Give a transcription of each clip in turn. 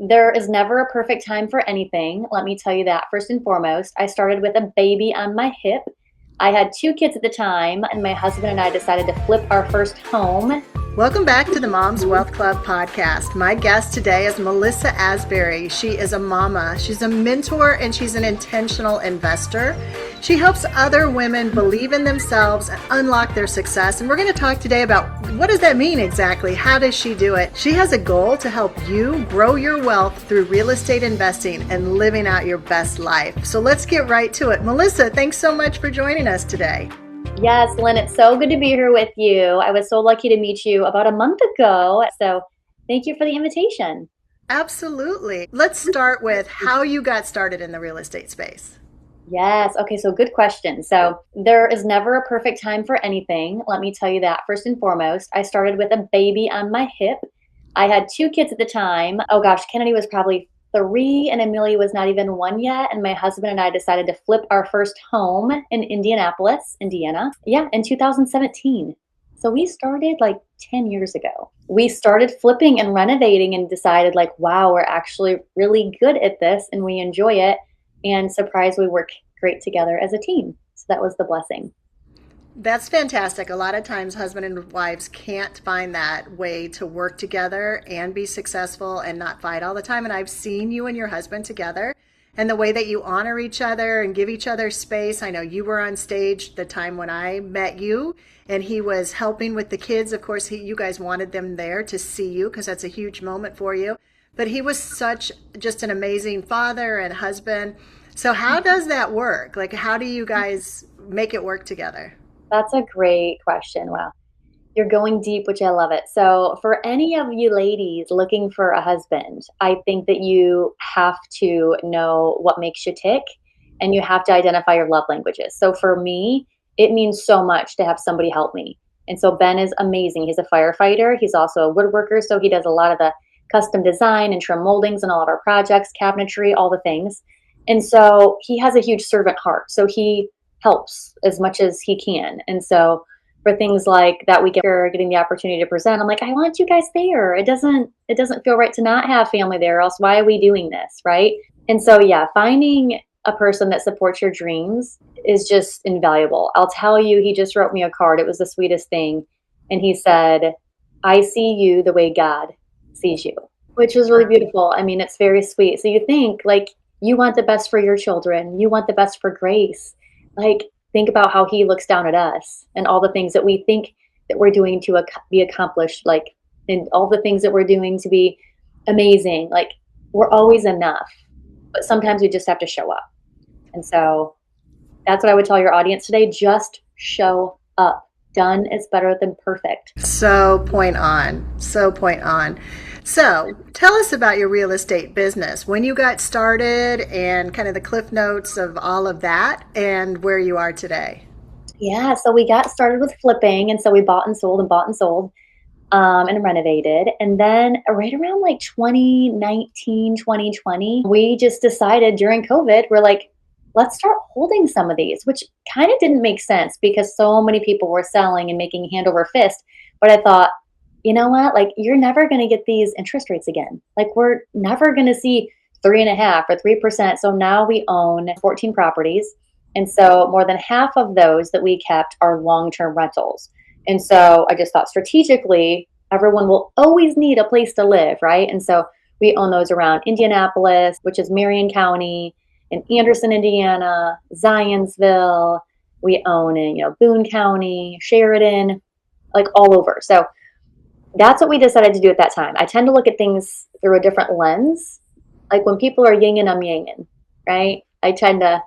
There is never a perfect time for anything. Let me tell you that first and foremost. I started with a baby on my hip. I had two kids at the time, and my husband and I decided to flip our first home. Welcome back to the Mom's Wealth Club podcast. My guest today is Melissa Asbury. She is a mama, she's a mentor, and she's an intentional investor. She helps other women believe in themselves and unlock their success. And we're going to talk today about what does that mean exactly? How does she do it? She has a goal to help you grow your wealth through real estate investing and living out your best life. So let's get right to it. Melissa, thanks so much for joining us today. Yes, Lynn, it's so good to be here with you. I was so lucky to meet you about a month ago. So thank you for the invitation. Absolutely. Let's start with how you got started in the real estate space. Yes. Okay. So good question. So there is never a perfect time for anything. Let me tell you that first and foremost. I started with a baby on my hip. I had two kids at the time. Oh gosh, Kennedy was probably 3 and Amelia was not even 1 yet. And my husband and I decided to flip our first home in Indianapolis, Indiana. Yeah, in 2017. So we started like 10 years ago. We started flipping and renovating and decided like, wow, we're actually really good at this and we enjoy it. And surprised we work great together as a team. So that was the blessing. That's fantastic. A lot of times husband and wives can't find that way to work together and be successful and not fight all the time. And I've seen you and your husband together and the way that you honor each other and give each other space. I know you were on stage the time when I met you and he was helping with the kids. Of course, you guys wanted them there to see you because that's a huge moment for you. But he was such just an amazing father and husband. So how does that work? Like, how do you guys make it work together? That's a great question. Wow. You're going deep, which I love it. So for any of you ladies looking for a husband, I think that you have to know what makes you tick and you have to identify your love languages. So for me, it means so much to have somebody help me. And so Ben is amazing. He's a firefighter. He's also a woodworker. So he does a lot of the custom design and trim moldings and all of our projects, cabinetry, all the things. And so he has a huge servant heart. So he helps as much as he can. And so for things like that weekend or getting the opportunity to present, I'm like, I want you guys there. It doesn't feel right to not have family there, or else why are we doing this? Right. And so yeah, finding a person that supports your dreams is just invaluable. I'll tell you, he just wrote me a card. It was the sweetest thing. And he said, I see you the way God sees you, which was really beautiful. I mean, it's very sweet. So you think like you want the best for your children. You want the best for Grace. Like think about how he looks down at us and all the things that we think that we're doing to be accomplished, like, and all the things that we're doing to be amazing. Like we're always enough, but sometimes we just have to show up. And so that's what I would tell your audience today. Just show up. Done is better than perfect. So point on. So point on. So tell us about your real estate business, when you got started and kind of the cliff notes of all of that and where you are today. Yeah, so we got started with flipping. And so we bought and sold and bought and sold and renovated. And then right around like 2019, 2020, we just decided during COVID, we're like, let's start holding some of these, which kind of didn't make sense because so many people were selling and making hand over fist. But I thought, you know what? Like, you're never going to get these interest rates again. Like, we're never going to see 3.5% or 3%. So now we own 14 properties. And so more than half of those that we kept are long-term rentals. And so I just thought strategically, everyone will always need a place to live, right? And so we own those around Indianapolis, which is Marion County, in Anderson, Indiana, Zionsville. We own in, Boone County, Sheridan, like all over. So that's what we decided to do at that time. I tend to look at things through a different lens. Like when people are yinging, I'm yanging, right? I tend to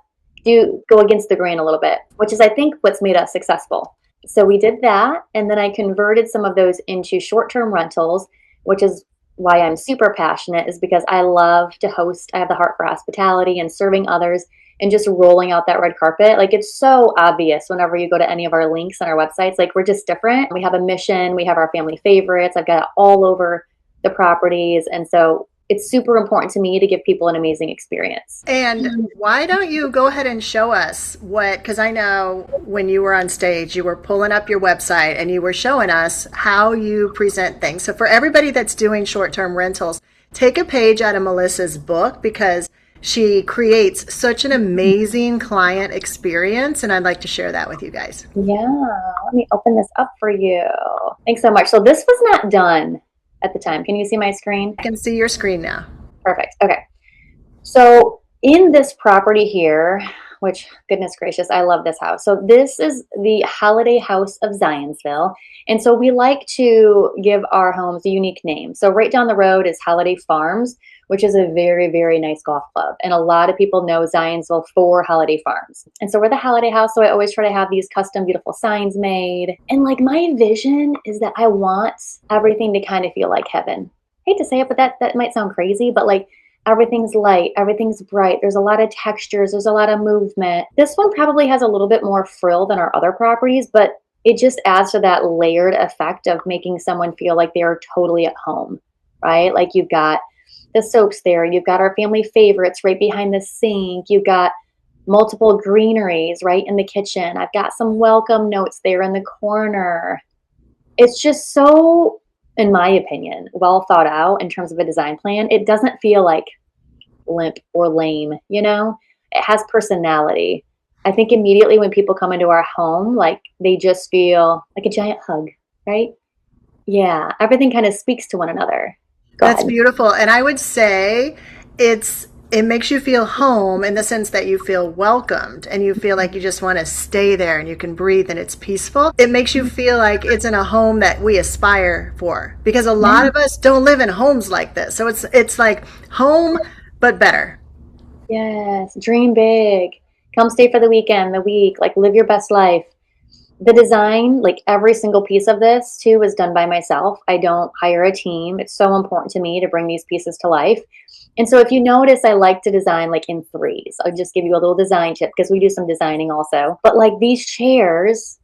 go against the grain a little bit, which is, I think, what's made us successful. So we did that. And then I converted some of those into short-term rentals, which is why I'm super passionate, is because I love to host. I have the heart for hospitality and serving others and just rolling out that red carpet. Like, it's so obvious whenever you go to any of our links on our websites. Like, we're just different. We have a mission. We have our family favorites. I've got it all over the properties. And so it's super important to me to give people an amazing experience. And why don't you go ahead and show us because I know when you were on stage, you were pulling up your website and you were showing us how you present things. So for everybody that's doing short-term rentals, Take a page out of Melissa's book because she creates such an amazing client experience, and I'd like to share that with you guys. Yeah, let me open this up for you. Thanks so much. So this was not done at the time. Can you see my screen? I can see your screen now. Perfect. Okay. So in this property here, which goodness gracious, I love this house. So this is the Holiday House of Zionsville. And so we like to give our homes a unique name. So right down the road is Holiday Farms, which is a very, very nice golf club. And a lot of people know Zionsville for Holiday Farms. And so we're the Holiday House. So I always try to have these custom, beautiful signs made. And like my vision is that I want everything to kind of feel like heaven. I hate to say it, but that might sound crazy, but like everything's light, everything's bright. There's a lot of textures, there's a lot of movement. This one probably has a little bit more frill than our other properties, but it just adds to that layered effect of making someone feel like they're totally at home, right? Like you've got the soaps there, you've got our family favorites right behind the sink, you've got multiple greeneries right in the kitchen. I've got some welcome notes there in the corner. It's just so, in my opinion, well thought out in terms of a design plan. It doesn't feel like limp or lame, you know? It has personality. I think immediately when people come into our home, like they just feel like a giant hug, right? Yeah, everything kind of speaks to one another. Go That's ahead. beautiful. And I would say it makes you feel home in the sense that you feel welcomed and you feel like you just want to stay there and you can breathe and it's peaceful. It makes you feel like it's in a home that we aspire for because a lot Yeah. of us don't live in homes like this. So it's like home but better. Yes, dream big. Come stay for the weekend, the week, like live your best life. The design, like every single piece of this too, is done by myself. I don't hire a team. It's so important to me to bring these pieces to life. And so if you notice, I like to design like in threes. I'll just give you a little design tip because we do some designing also. But like these chairs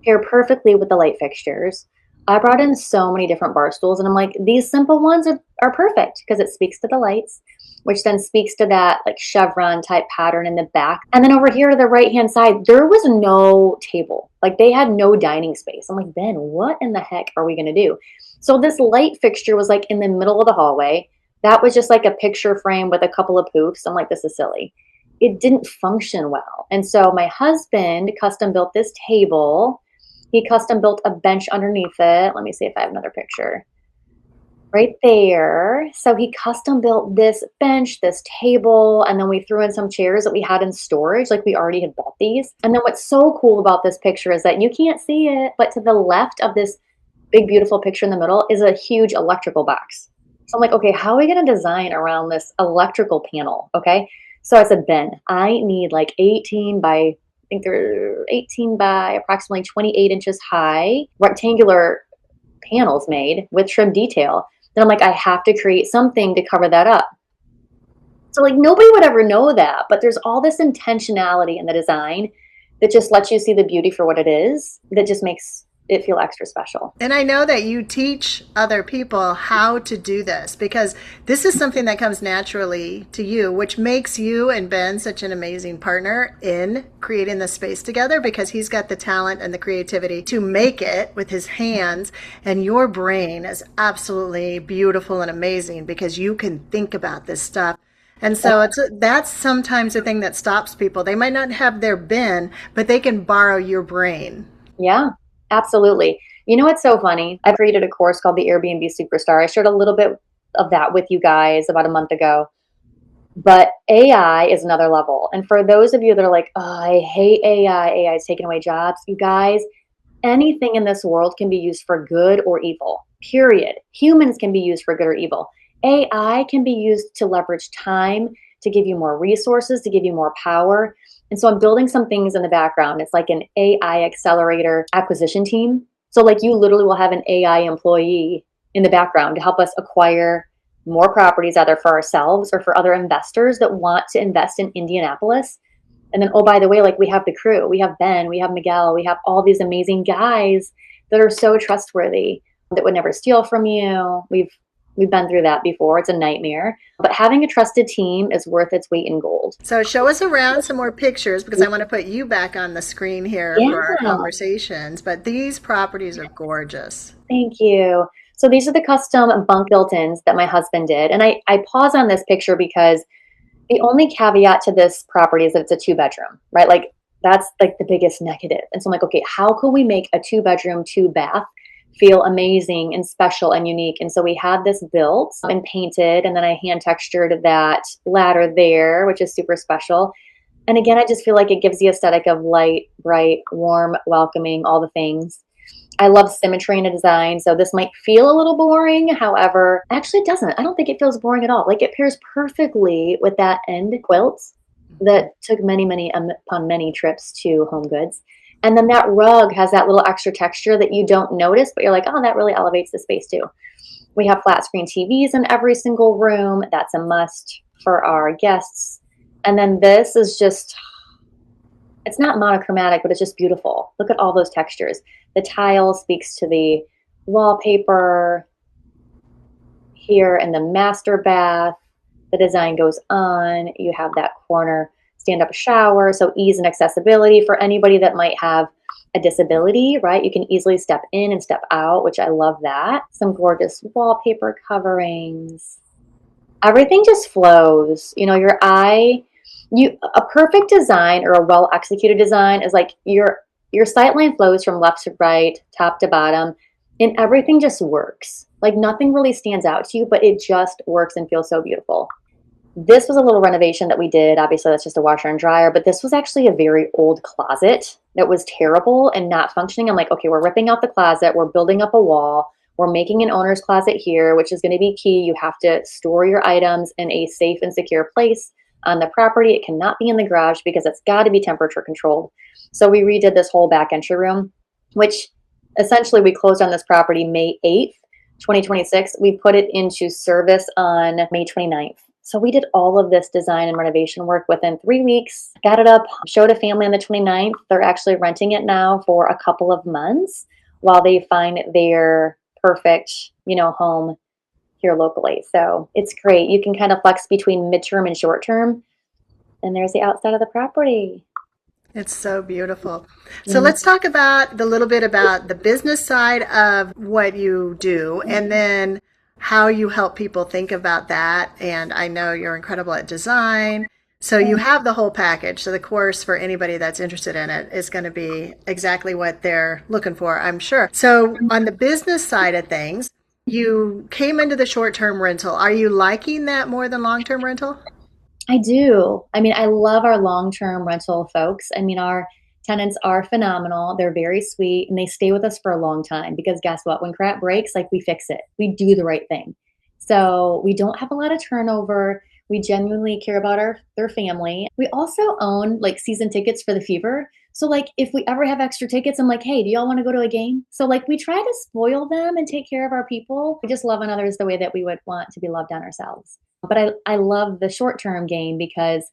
pair perfectly with the light fixtures. I brought in so many different bar stools and I'm like, these simple ones are perfect because it speaks to the lights, which then speaks to that like chevron type pattern in the back. And then over here to the right hand side, there was no table. Like they had no dining space. I'm like, Ben, what in the heck are we going to do? So this light fixture was like in the middle of the hallway. That was just like a picture frame with a couple of poofs. I'm like, this is silly. It didn't function well. And so my husband custom built this table. He custom built a bench underneath it. Let me see if I have another picture. Right there. So he custom built this bench, this table, and then we threw in some chairs that we had in storage. Like we already had bought these. And then what's so cool about this picture is that you can't see it, but to the left of this big, beautiful picture in the middle is a huge electrical box. So I'm like, okay, how are we going to design around this electrical panel? Okay. So I said, Ben, I need like 18 by, I think they're 18 by approximately 28 inches high, rectangular panels made with trim detail. Then I'm like, I have to create something to cover that up. So like nobody would ever know that, but there's all this intentionality in the design that just lets you see the beauty for what it is, that just makes it feel extra special. And I know that you teach other people how to do this because this is something that comes naturally to you, which makes you and Ben such an amazing partner in creating the space together because he's got the talent and the creativity to make it with his hands. And your brain is absolutely beautiful and amazing because you can think about this stuff. And so that's sometimes the thing that stops people. They might not have their Ben, but they can borrow your brain. Yeah, absolutely. You know what's so funny? I created a course called the Airbnb Superstar. I shared a little bit of that with you guys about a month ago. But AI is another level. And for those of you that are like, oh, I hate AI, AI is taking away jobs, you guys, anything in this world can be used for good or evil, period. Humans can be used for good or evil. AI can be used to leverage time, to give you more resources, to give you more power. And so I'm building some things in the background. It's like an AI accelerator acquisition team. So like you literally will have an AI employee in the background to help us acquire more properties either for ourselves or for other investors that want to invest in Indianapolis. And then, oh, by the way, like we have the crew, we have Ben, we have Miguel, we have all these amazing guys that are so trustworthy, that would never steal from you. We've been through that before. It's a nightmare. But having a trusted team is worth its weight in gold. So show us around some more pictures because I want to put you back on the screen here for our Yeah, conversations. But these properties are gorgeous. thank you. So these are the custom bunk built-ins that my husband did. And I pause on this picture because the only caveat to this property is that it's a two bedroom, right? Like that's like the biggest negative. And so I'm like, okay, how can we make a two bedroom, two bath feel amazing and special and unique? And so we had this built and painted, and then I hand textured that ladder there, which is super special. And again, I just feel like it gives the aesthetic of light, bright, warm, welcoming, all the things. I love symmetry in a design, so this might feel a little boring. However, actually it doesn't. I don't think it feels boring at all. Like it pairs perfectly with that end quilt that took many upon many trips to Home Goods. And then that rug has that little extra texture that you don't notice, but you're like, oh, that really elevates the space too. We have flat screen TVs in every single room. That's a must for our guests. And then this is just, it's not monochromatic, but it's just beautiful. Look at all those textures. The tile speaks to the wallpaper here in the master bath. The design goes on. You have that corner stand-up shower, so ease and accessibility for anybody that might have a disability, right? You can easily step in and step out, which I love that. Some gorgeous wallpaper coverings. Everything just flows. You know, your eye, a perfect design or a well executed design is like your sight line flows from left to right, top to bottom, and everything just works. Like nothing really stands out to you, but it just works and feels so beautiful. This was a little renovation that we did. Obviously, that's just a washer and dryer, but this was actually a very old closet that was terrible and not functioning. I'm like, okay, we're ripping out the closet, we're building up a wall, we're making an owner's closet here, which is going to be key. You have to store your items in a safe and secure place on the property. It cannot be in the garage because it's got to be temperature controlled. So we redid this whole back entry room, which essentially we closed on this property May 8th, 2026. We put it into service on May 29th. So we did all of this design and renovation work within 3 weeks, got it up, showed a family on the 29th. They're actually renting it now for a couple of months while they find their perfect, home here locally. So it's great. You can kind of flex between midterm and short term. And there's the outside of the property. It's so beautiful. So let's talk about the little bit about the business side of what you do, and then how you help people think about that. And I know you're incredible at design. So you have the whole package. So the course for anybody that's interested in it is going to be exactly what they're looking for, I'm sure. So on the business side of things, you came into the short-term rental. Are you liking that more than long-term rental? I do. I mean, I love our long-term rental folks. I mean, our tenants are phenomenal. They're very sweet and they stay with us for a long time because guess what? When crap breaks, like we fix it. We do the right thing. So we don't have a lot of turnover. We genuinely care about their family. We also own like season tickets for the Fever. So like if we ever have extra tickets, I'm like, hey, do y'all want to go to a game? So like we try to spoil them and take care of our people. We just love on others the way that we would want to be loved on ourselves. But I love the short-term game because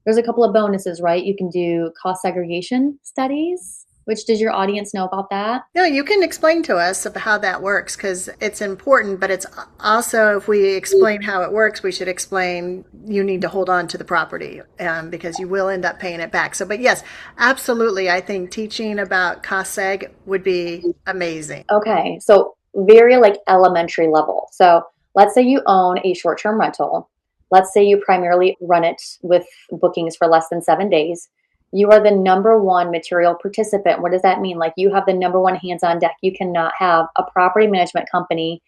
there's a couple of bonuses, right? You can do cost segregation studies, which does your audience know about that? No, you can explain to us about how that works because it's important, but it's also, if we explain how it works, we should explain you need to hold on to the property because you will end up paying it back. So, but yes, absolutely. I think teaching about cost seg would be amazing. Okay, so very like elementary level. So let's say you own a short-term rental. Let's say you primarily run it with bookings for less than 7 days. You are the number one material participant. What does that mean? Like you have the number one hands on deck. You cannot have a property management company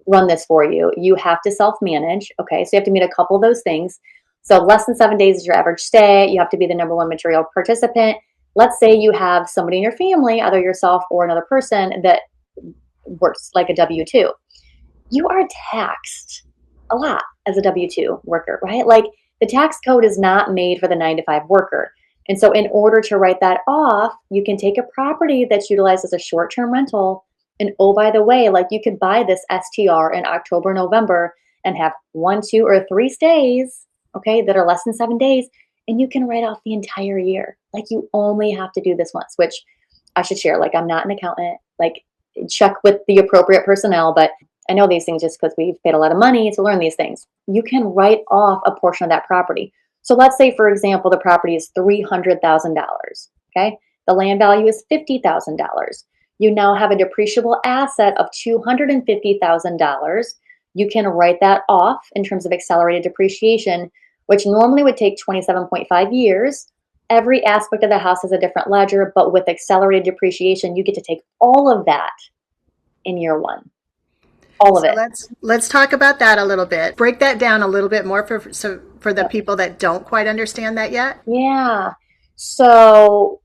run this for you. You have to self-manage. Okay, so you have to meet a couple of those things. So less than 7 days is your average stay. You have to be the number one material participant. Let's say you have somebody in your family, either yourself or another person that works like a W-2. You are taxed a lot as a W-2 worker, right? Like the tax code is not made for the 9 to 5 worker. And so in order to write that off, you can take a property that's utilized as a short-term rental. And oh, by the way, like you could buy this STR in October, November and have 1, 2, or 3 stays, okay, that are less than 7 days. And you can write off the entire year. Like you only have to do this once, which I should share. Like I'm not an accountant, like check with the appropriate personnel, but I know these things just because we've paid a lot of money to learn these things. You can write off a portion of that property. So let's say, for example, the property is $300,000. Okay. The land value is $50,000. You now have a depreciable asset of $250,000. You can write that off in terms of accelerated depreciation, which normally would take 27.5 years. Every aspect of the house has a different ledger, but with accelerated depreciation, you get to take all of that in year one, all of So it. let's talk about that a little bit. Break that down a little bit more for the Yep. people that don't quite understand that yet. Yeah. So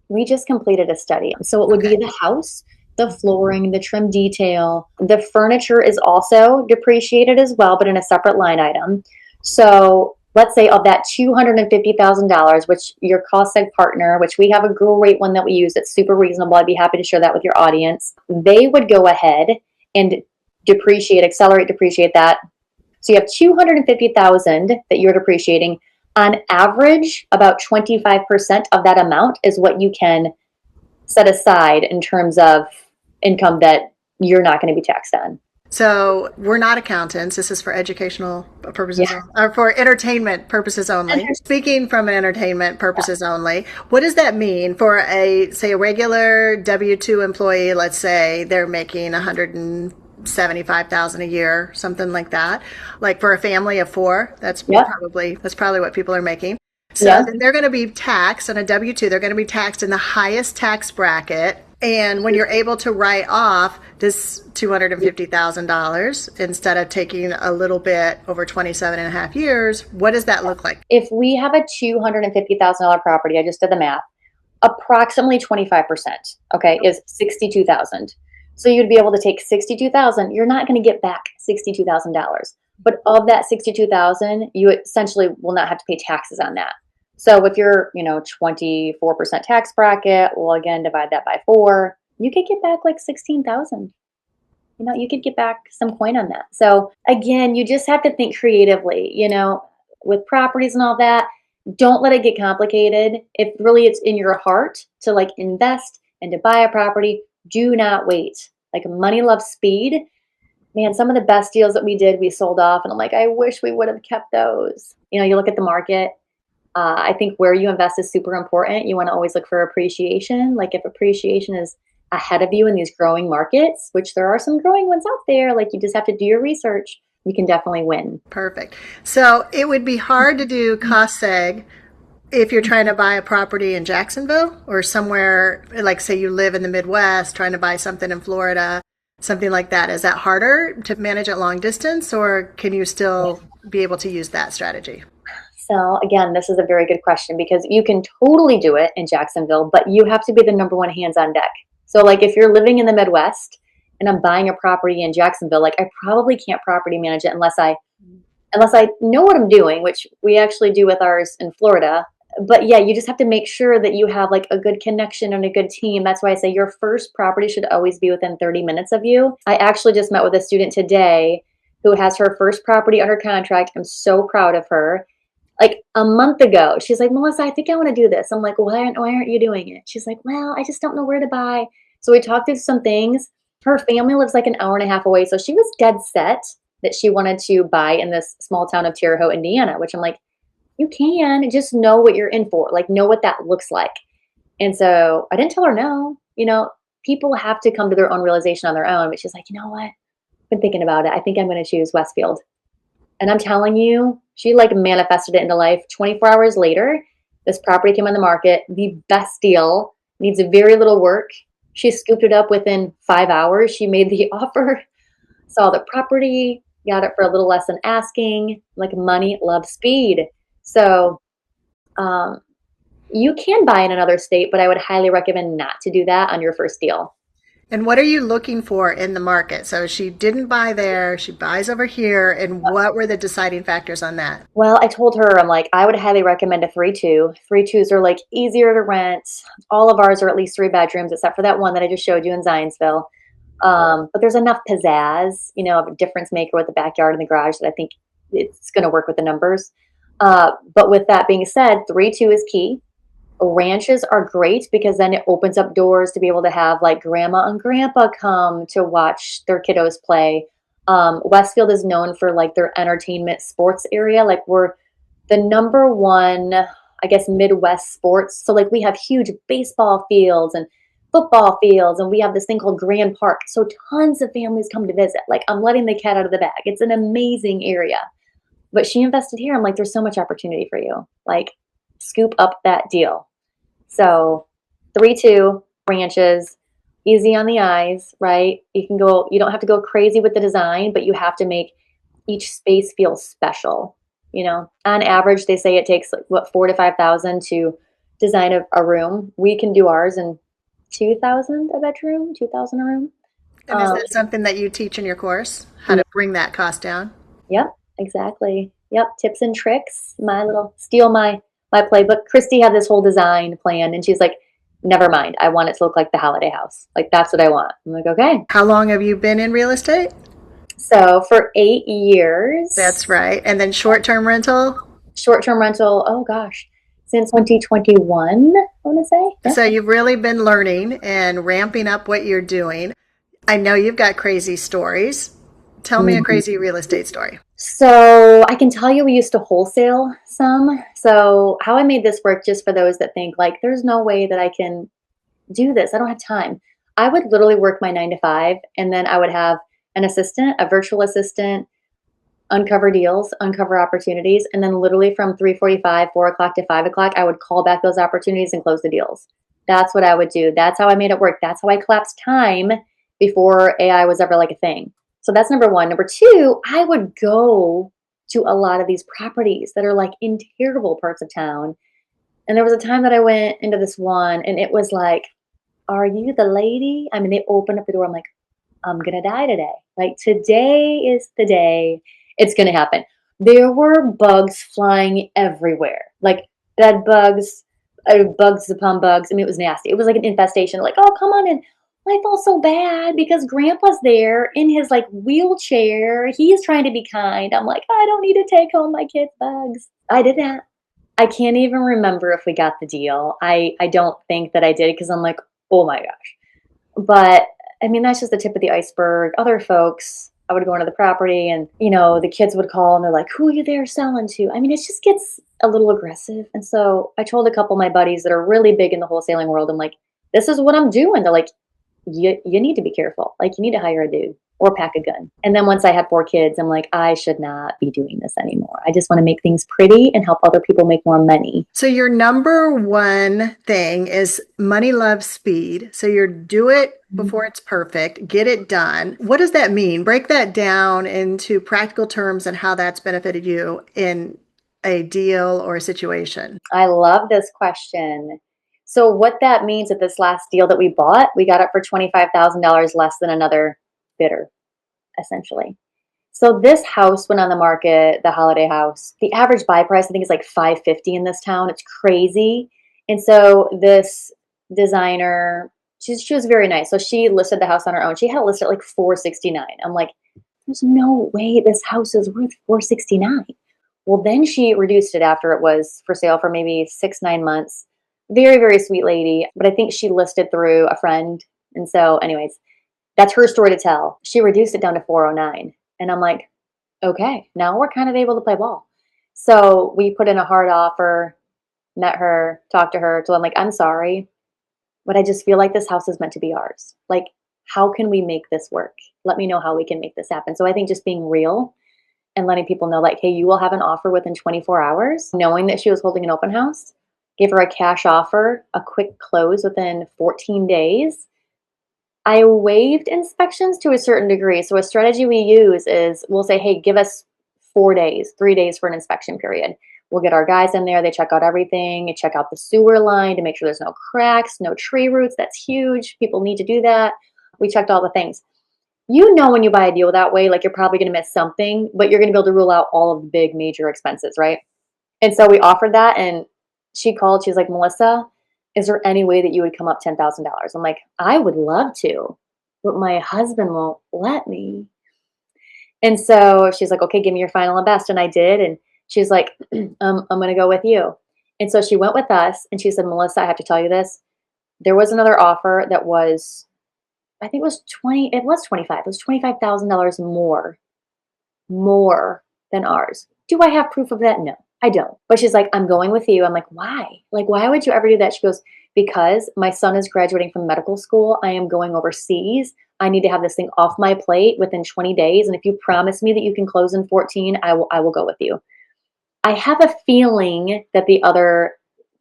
we just completed a study. So it would be Okay. the house, the flooring, the trim detail. The furniture is also depreciated as well, but in a separate line item. So let's say of that $250,000, which your cost seg partner, which we have a great one that we use that's super reasonable. I'd be happy to share that with your audience. They would go ahead and accelerate depreciate that. So you have 250,000 that you're depreciating. On average, about 25% of that amount is what you can set aside in terms of income that you're not going to be taxed on. So we're not accountants. This is for educational Yeah. purposes, or for entertainment purposes only. Speaking from an entertainment purposes only, what does that mean for say a regular W-2 employee? Let's say they're making 175,000 a year, something like that. Like for a family of four, Yep. that's probably what people are making. So Yep. then they're going to be taxed on a W-2. They're going to be taxed in the highest tax bracket. And when you're able to write off this $250,000 instead of taking a little bit over 27 and a half years, what does that look like? If we have a $250,000 property, I just did the math, approximately 25%, okay, is 62,000. So you'd be able to take 62,000, you're not going to get back $62,000. But of that 62,000, you essentially will not have to pay taxes on that. So if you're, 24% tax bracket, well, again, divide that by 4, you could get back like 16,000. You could get back some coin on that. So again, you just have to think creatively, with properties and all that. Don't let it get complicated. If really it's in your heart to like invest and to buy a property, do not wait. Like money loves speed. Man, some of the best deals that we did, we sold off, and I'm like, I wish we would have kept those. You look at the market. I think where you invest is super important. You want to always look for appreciation. Like if appreciation is ahead of you in these growing markets, which there are some growing ones out there, like you just have to do your research, you can definitely win. Perfect. So it would be hard to do cost seg if you're trying to buy a property in Jacksonville or somewhere, like say you live in the Midwest trying to buy something in Florida, something like that. Is that harder to manage at long distance, or can you still be able to use that strategy? So again, this is a very good question because you can totally do it in Jacksonville, but you have to be the number one hands on deck. So like if you're living in the Midwest and I'm buying a property in Jacksonville, like I probably can't property manage it unless I know what I'm doing, which we actually do with ours in Florida. But yeah, you just have to make sure that you have like a good connection and a good team. That's why I say your first property should always be within 30 minutes of you. I actually just met with a student today who has her first property under contract. I'm so proud of her. Like a month ago, she's like, Melissa, I think I want to do this. I'm like, why aren't you doing it? She's like, well, I just don't know where to buy. So we talked through some things. Her family lives like an hour and a half away. So she was dead set that she wanted to buy in this small town of Terre Haute, Indiana, which I'm like, you can just know what you're in for, like know what that looks like. And so I didn't tell her no. People have to come to their own realization on their own. But she's like, you know what? I've been thinking about it. I think I'm going to choose Westfield. And I'm telling you, she like manifested it into life. 24 hours later, this property came on the market. The best deal, needs very little work. She scooped it up within 5 hours. She made the offer, saw the property, got it for a little less than asking. Like money loves speed. So um, you can buy in another state, but I would highly recommend not to do that on your first deal. And what are you looking for in the market? So she didn't buy there, she buys over here, and what were the deciding factors on that? Well, I told her, I'm like, I would highly recommend a 3-2. 3-2s are like easier to rent. All of ours are at least 3 bedrooms, except for that one that I just showed you in Zionsville. But there's enough pizzazz, of a difference maker with the backyard and the garage that I think it's going to work with the numbers. But with that being said, 3-2 is key. Ranches are great because then it opens up doors to be able to have like grandma and grandpa come to watch their kiddos play. Westfield is known for like their entertainment sports area. Like we're the number one, I guess, Midwest sports. So like we have huge baseball fields and football fields, and we have this thing called Grand Park. So tons of families come to visit. Like, I'm letting the cat out of the bag. It's an amazing area. But she invested here. I'm like, there's so much opportunity for you. Like, scoop up that deal. So 3-2 branches, easy on the eyes, right? You don't have to go crazy with the design, but you have to make each space feel special. On average, they say it takes like, what, 4 to 5 thousand to design a room. We can do ours in 2,000 a bedroom, 2,000 a room. And is Um, that something that you teach in your course? How yeah, to bring that cost down? yep, exactly. Yep, tips and tricks. My little steal my playbook. Christy had this whole design plan, and she's like, "Never mind. I want it to look like the Holiday House. Like that's what I want." I'm like, "Okay." How long have you been in real estate? So for 8 years, That's right. And then short-term rental? short-term rental. Oh gosh, since 2021, I want to say. Yep. So you've really been learning and ramping up what you're doing. I know you've got crazy stories. Tell me a Mhm. crazy real estate story. So I can tell you we used to wholesale some. So how I made this work, just for those that think like there's no way that I can do this. I don't have time. I would literally work my 9 to 5, and then I would have an assistant, a virtual assistant, uncover deals, uncover opportunities, and then literally from 3:45, 4 o'clock to 5 o'clock, I would call back those opportunities and close the deals. That's what I would do. That's how I made it work. That's how I collapsed time before AI was ever like a thing. So that's number one. Number two, I would go to a lot of these properties that are like in terrible parts of town. And there was a time that I went into this one, and it was like, are you the lady? I mean, they opened up the door. I'm like, I'm going to die today. Like, today is the day it's going to happen. There were bugs flying everywhere, like bed bugs, bugs upon bugs. I mean, it was nasty. It was like an infestation. Like, oh, come on in. I felt so bad because grandpa's there in his like wheelchair. He's trying to be kind. I'm like, I don't need to take home my kids' bugs. I did that. I can't even remember if we got the deal. I don't think that I did because I'm like, oh my gosh. But I mean, that's just the tip of the iceberg. Other folks, I would go into the property, and, the kids would call and they're like, who are you there selling to? I mean, it just gets a little aggressive. And so I told a couple of my buddies that are really big in the wholesaling world, I'm like, this is what I'm doing. They're like, you need to be careful. Like, you need to hire a dude or pack a gun. And then once I had 4 kids, I'm like, I should not be doing this anymore. I just want to make things pretty and help other people make more money. So your number one thing is money loves speed. So you do it before it's perfect, get it done. What does that mean? Break that down into practical terms and how that's benefited you in a deal or a situation. I love this question. So what that means at this last deal that we bought, we got it for $25,000 less than another bidder, essentially. So this house went on the market, the Holiday House. The average buy price, I think, is like 550 in this town. It's crazy. And so this designer, she was very nice. So she listed the house on her own. She had it listed at like 469. I'm like, there's no way this house is worth 469. Well, then she reduced it after it was for sale for maybe 6, 9 months. Very, very sweet lady. But I think she listed through a friend. And so, anyways, that's her story to tell. She reduced it down to 409. And I'm like, okay, now we're kind of able to play ball. So we put in a hard offer, met her, talked to her, told I'm like, I'm sorry, but I just feel like this house is meant to be ours. Like, how can we make this work? Let me know how we can make this happen. So I think just being real and letting people know, like, hey, you will have an offer within 24 hours, knowing that she was holding an open house, give her a cash offer, a quick close within 14 days. I waived inspections to a certain degree. So a strategy we use is we'll say, hey, give us 4 days, 3 days for an inspection period. We'll get our guys in there. They check out everything. They check out the sewer line to make sure there's no cracks, no tree roots. That's huge. People need to do that. We checked all the things. When you buy a deal that way, like, you're probably going to miss something, but you're going to be able to rule out all of the big major expenses, right? And so we offered that, and she called. She's like, Melissa, is there any way that you would come up $10,000? I'm like, I would love to, but my husband won't let me. And so she's like, okay, give me your final and best. And I did. And she's like, I'm going to go with you. And so she went with us, and she said, Melissa, I have to tell you this. There was another offer that was, I think it was 20, it was 25. It was $25,000 more than ours. Do I have proof of that? No, I don't. But she's like, I'm going with you. I'm like, why? Like, why would you ever do that? She goes, because my son is graduating from medical school. I am going overseas. I need to have this thing off my plate within 20 days. And if you promise me that you can close in 14, I will go with you. I have a feeling that the other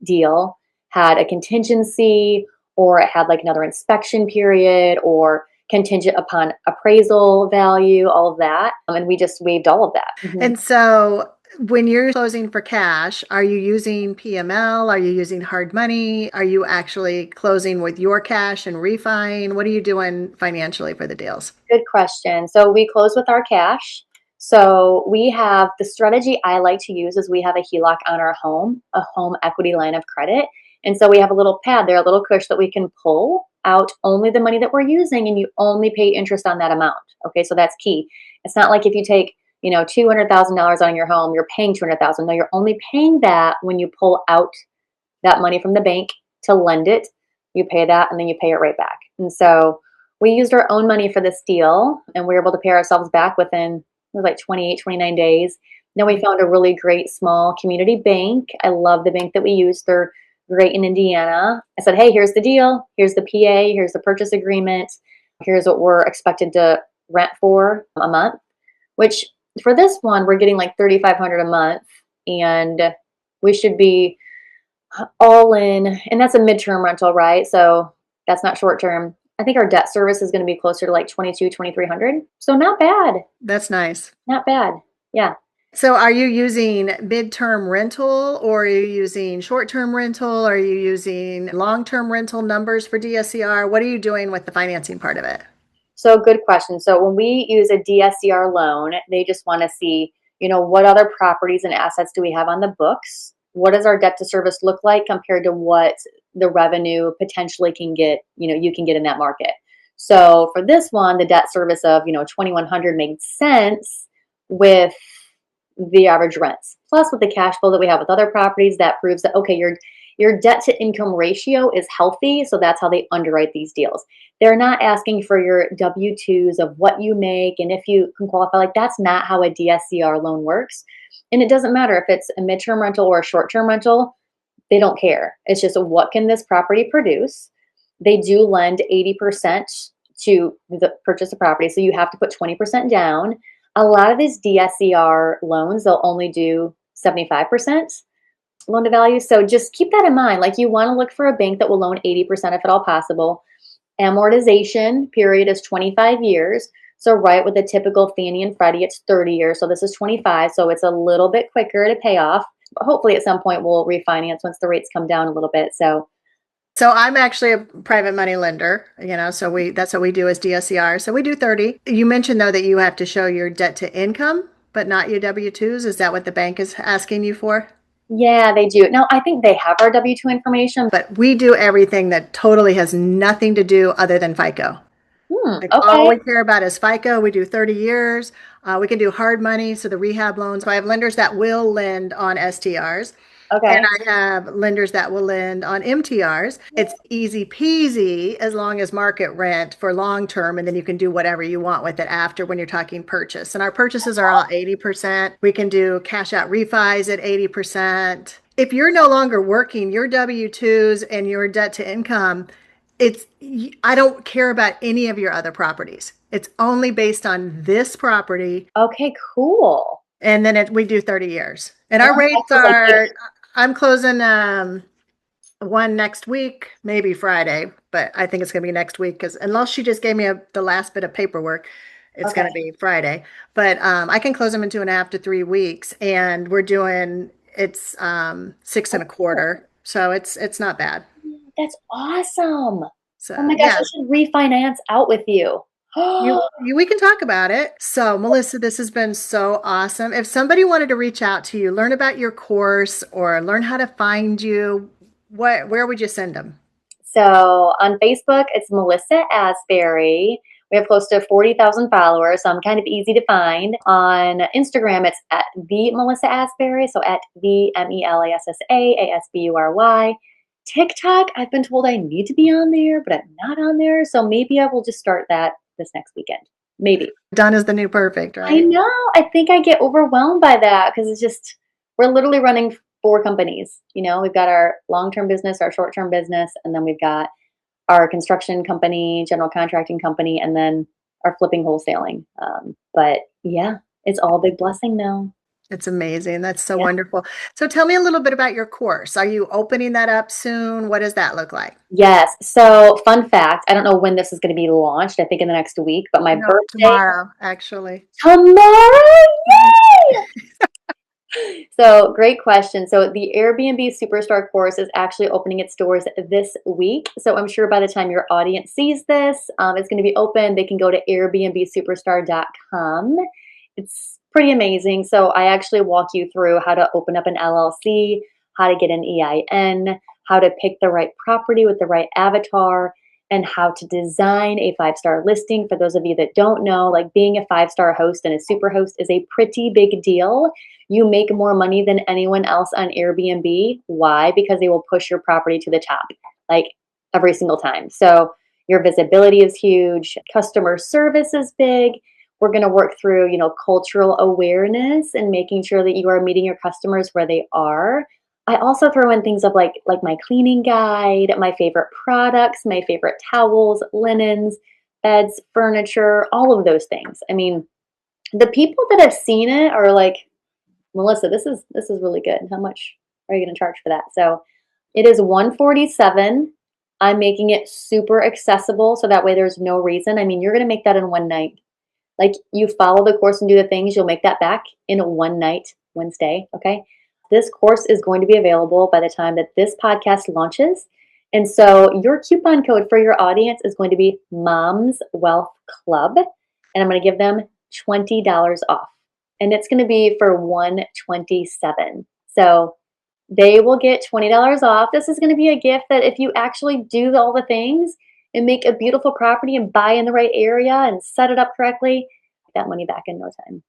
deal had a contingency, or it had like another inspection period, or contingent upon appraisal value, all of that. And we just waived all of that. And so when you're closing for cash, are you using PML? Are you using hard money? Are you actually closing with your cash and refining? What are you doing financially for the deals? Good question. So we close with our cash. So we have the strategy I like to use is we have a HELOC on our home, a home equity line of credit. And so we have a little pad there, a little cush that we can pull out only the money that we're using, and you only pay interest on that amount. Okay, so that's key. It's not like if you take, $200,000 on your home, you're paying 200,000. No, you're only paying that when you pull out that money from the bank to lend it. You pay that and then you pay it right back. And so we used our own money for this deal, and we were able to pay ourselves back within, it was like 28, 29 days. Then we found a really great small community bank. I love the bank that we used. They're great in Indiana. I said, hey, here's the deal. Here's the PA. Here's the purchase agreement. Here's what we're expected to rent for a month, which for this one, we're getting like $3,500 a month, and we should be all in, and that's a midterm rental, right? So that's not short term. I think our debt service is going to be closer to like 2,300. So not bad. That's nice. Not bad. Yeah. So are you using midterm rental, or are you using short-term rental? Are you using long-term rental numbers for DSCR? What are you doing with the financing part of it? So good question. So when we use a DSCR loan, they just want to see, what other properties and assets do we have on the books? What does our debt to service look like compared to what the revenue potentially can get, you can get in that market. So for this one, the debt service of, 2,100 made sense with the average rents. Plus with the cash flow that we have with other properties, that proves that, okay, your debt to income ratio is healthy. So that's how they underwrite these deals. They're not asking for your W-2s of what you make and if you can qualify. Like, that's not how a DSCR loan works. And it doesn't matter if it's a midterm rental or a short-term rental. They don't care. It's just, what can this property produce? They do lend 80% to the purchase of property. So you have to put 20% down. A lot of these DSCR loans, they'll only do 75% loan to value. So just keep that in mind. Like, you want to look for a bank that will loan 80% if at all possible. Amortization period is 25 years. So right with a typical Fannie and Freddie, it's 30 years. So this is 25. So it's a little bit quicker to pay off. Hopefully at some point we'll refinance once the rates come down a little bit. So I'm actually a private money lender, so that's what we do as DSCR. So we do 30. You mentioned though that you have to show your debt to income, but not your W-2s. Is that what the bank is asking you for? yeah, they do. No, I think they have our W-2 information. But we do everything that totally has nothing to do other than FICO. Like, all Okay. we care about is FICO. We do 30 years. We can do hard money, so the rehab loans. So I have lenders that will lend on STRs. And Okay. I have lenders that will lend on MTRs. It's easy peasy as long as market rent for long term, and then you can do whatever you want with it after when you're talking purchase. And our purchases are all 80%. We can do cash out refis at 80%. If you're no longer working, your W-2s and your debt to income, I don't care about any of your other properties. It's only based on this property. Okay, cool. And then we do 30 years. And our Oh, rates that's like, are, I'm closing one next week, maybe Friday, but I think it's going to be next week because unless she just gave me the last bit of paperwork, it's okay. going to be Friday. But I can close them in 2.5 to 3 weeks, and we're doing it's 6.25, so it's not bad. That's awesome. Oh So my gosh, yeah, I should refinance out with you. we can talk about it. So Melissa, this has been so awesome. If somebody wanted to reach out to you, learn about your course or learn how to find you, where would you send them? So on Facebook, it's Melissa Asbury. We have close to 40,000 followers, so I'm kind of easy to find. On Instagram, it's at the Melissa Asbury, so at the Melissa Asbury. TikTok, I've been told I need to be on there, but I'm not on there. So maybe I will just start that this next weekend. Maybe. Done is the new perfect, I right? know. I think I get overwhelmed by that because it's just, we're literally running four companies. We've got our long-term business, our short-term business, and then we've got our construction company, general contracting company, and then our flipping wholesaling. But yeah, it's all a big blessing now. It's amazing. That's so Yeah. wonderful. So tell me a little bit about your course. Are you opening that up soon? What does that look like? Yes. So, fun fact, I don't know when this is going to be launched. I think in the next week, but my No, birthday tomorrow, actually. tomorrow. Mhm. Yay! So, great question. So, the Airbnb Superstar course is actually opening its doors this week. So, I'm sure by the time your audience sees this, it's going to be open. They can go to airbnbsuperstar.com. It's pretty amazing. So, I actually walk you through how to open up an LLC, how to get an EIN, how to pick the right property with the right avatar, and how to design a 5-star listing. For those of you that don't know, like being a 5-star host and a super host is a pretty big deal. You make more money than anyone else on Airbnb. Why? Because they will push your property to the top, like every single time. So your visibility is huge, customer service is big. We're going to work through, cultural awareness and making sure that you are meeting your customers where they are. I also throw in things of like my cleaning guide, my favorite products, my favorite towels, linens, beds, furniture, all of those things. I mean, the people that have seen it are like, Melissa, this is really good. How much are you going to charge for that? So it is 147. I'm making it super accessible so that way there's no reason. I mean, you're going to make that in one night. Like you follow the course and do the things, you'll make that back in one night, Wednesday. Okay. This course is going to be available by the time that this podcast launches. And so your coupon code for your audience is going to be Mom's Wealth Club. And I'm going to give them $20 off. And it's going to be for 127. So they will get $20 off. This is going to be a gift that if you actually do all the things and make a beautiful property and buy in the right area and set it up correctly, that money back in no time.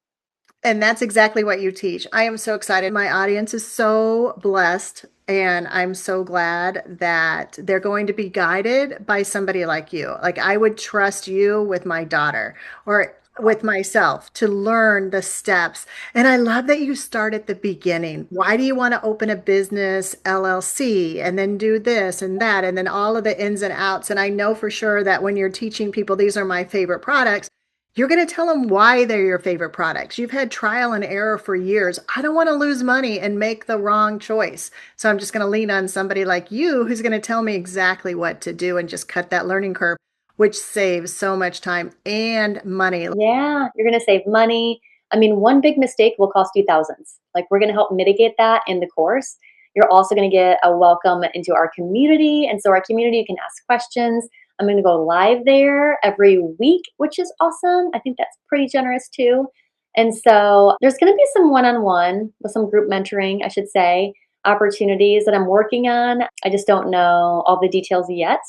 And that's exactly what you teach. I am so excited. My audience is so blessed, and I'm so glad that they're going to be guided by somebody like you. Like I would trust you with my daughter or with myself to learn the steps. And I love that you start at the beginning. Why do you want to open a business LLC and then do this and that and then all of the ins and outs? And I know for sure that when you're teaching people, these are my favorite products, you're going to tell them why they're your favorite products. You've had trial and error for years. I don't want to lose money and make the wrong choice. So I'm just going to lean on somebody like you who's going to tell me exactly what to do and just cut that learning curve, which saves so much time and money. Yeah, you're going to save money. I mean, one big mistake will cost you thousands. Like, we're going to help mitigate that in the course. You're also going to get a welcome into our community. And so, our community, you can ask questions. I'm going to go live there every week, which is awesome. I think that's pretty generous too. And so, there's going to be some one on one with some group mentoring, I should say, opportunities that I'm working on. I just don't know all the details yet.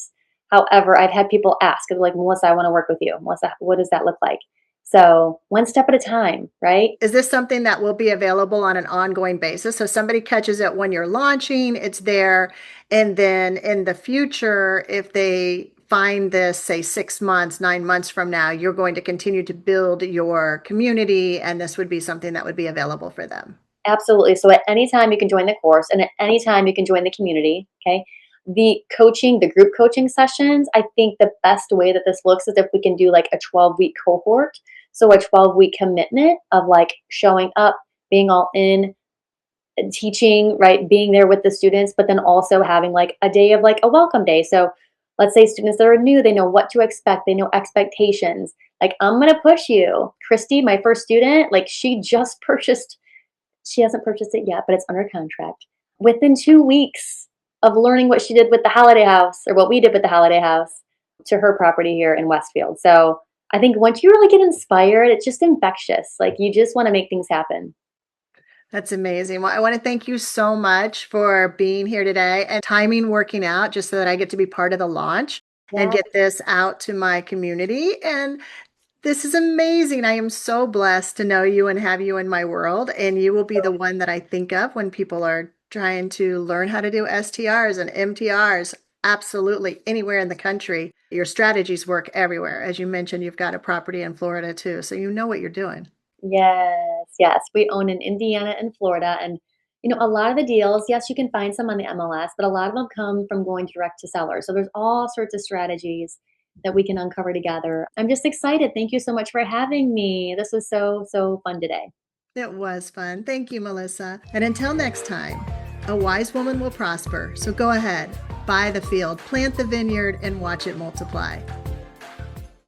However, I've had people ask, like, Melissa, I want to work with you. Melissa, what does that look like? So one step at a time, right? Is this something that will be available on an ongoing basis? So somebody catches it when you're launching, it's there. And then in the future, if they find this, say 6 months, 9 months from now, you're going to continue to build your community, and this would be something that would be available for them. Absolutely. So at any time you can join the course and at any time you can join the community. Okay. The coaching, the group coaching sessions, I think the best way that this looks is if we can do like a 12-week cohort. So a 12-week commitment of like showing up, being all in, teaching, right? Being there with the students, but then also having like a day of like a welcome day. So let's say students that are new, they know what to expect, they know expectations. Like, I'm going to push you. Christy, my first student, like she just purchased, she hasn't purchased it yet, but it's under contract. Within 2 weeks of learning what she did with the Holiday House or what we did with the Holiday House to her property here in Westfield. So I think once you really get inspired, it's just infectious. Like, you just want to make things happen. That's amazing. Well, I want to thank you so much for being here today and timing working out just so that I get to be part of the launch and Yeah. get this out to my community. And this is amazing. I am so blessed to know you and have you in my world. And you will be the one that I think of when people are trying to learn how to do STRs and MTRs. Absolutely. Anywhere in the country. Your strategies work everywhere. As you mentioned, you've got a property in Florida too. So you know what you're doing. Yes, yes. We own in Indiana and Florida, and A lot of the deals, yes, you can find some on the MLS, but a lot of them come from going direct to seller. So there's all sorts of strategies that we can uncover together. I'm just excited. Thank you so much for having me. This was so, so fun today. It was fun. Thank you, Melissa. And until next time, a wise woman will prosper. So go ahead, buy the field, plant the vineyard, and watch it multiply.